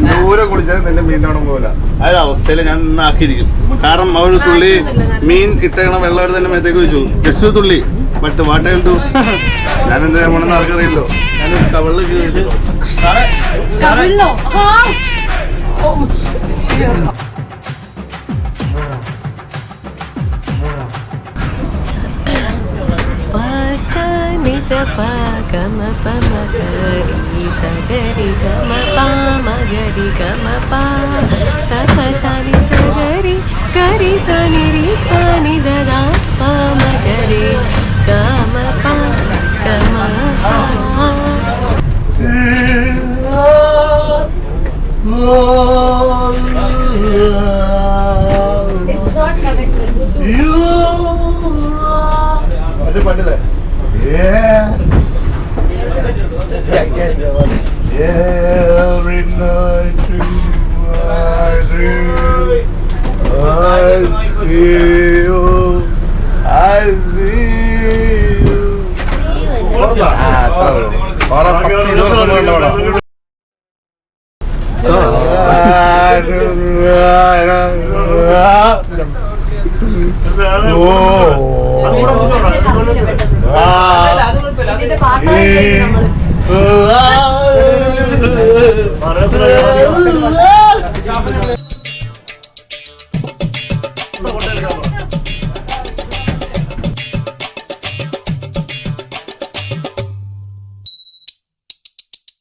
ദൂരെ കുടിച്ചാൽ നിന്റെ മീനോണം പോലെ ആ അവസ്ഥയിൽ ഞാൻ ആക്കിയിരിക്കും. കാരണം ഒരു തുള്ളി മീൻ ഇട്ടേക്കണ വെള്ളം തന്നെ മേത്തേക്ക് വെച്ചു. ജസ്റ്റ് തുള്ളി. But what I will do? ഞാൻ എന്താ പോണെന്ന് ആർക്കറിയില്ലോ. ഞാൻ കവളിൽ കീഴിട്ട് അത് പണ്ടില്ലേ every night I dream I see you I see you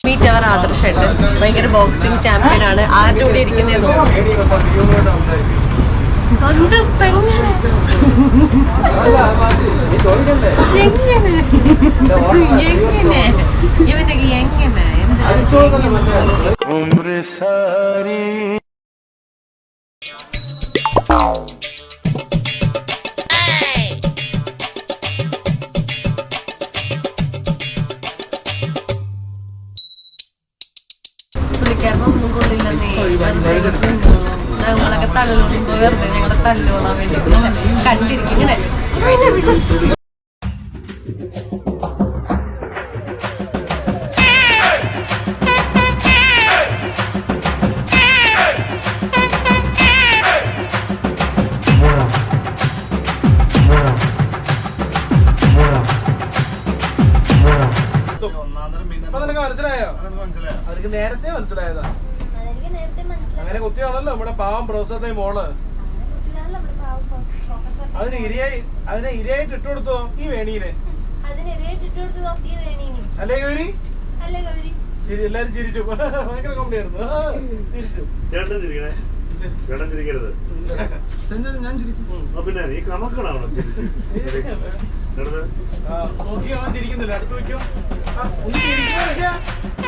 meet അവർ ആദർശുണ്ട്. ഭയങ്കര ബോക്സിംഗ് ചാമ്പ്യൻ ആണ്. ആരുടെ കൂടെ ഇരിക്കുന്നതെന്നോ സ്വന്തം പെങ്ങനെ ഇവനൊക്കെ എങ്ങനെ പുള്ളിക്കാരൻ ഒന്നും കൊള്ളില്ലെന്നേ. ഞങ്ങളൊക്കെ തല്ലോടുമ്പോ വെറുതെ ഞങ്ങളെ തല്ലോളാൻ വേണ്ടി കണ്ടിരിക്കും ഇങ്ങനെ. മനസ്സിലായോ? അവർക്ക് നേരത്തെ മനസ്സിലായതാ. അങ്ങനെ കുത്തിയാണല്ലോ നമ്മുടെ പാവം പ്രൊഫസറുടെ മോള്. അതിനെ ഇരയായിട്ട് ഇട്ടുകൊടുത്തോ ഈ വേണിയില്? അല്ലേ ഗൗരി? ശരി, എല്ലാരും ചിരിച്ചു. ഭയങ്കര കോമഡി ആയിരുന്നു. ചിരിച്ചു. ഞാൻ ചിരിക്കും. പിന്നെ നീ കമക്കണോ? നോക്കിയോ? ചിരിക്കുന്നില്ല. അടുത്ത് വയ്ക്കോ. ഒന്ന് ചിരിക്കും.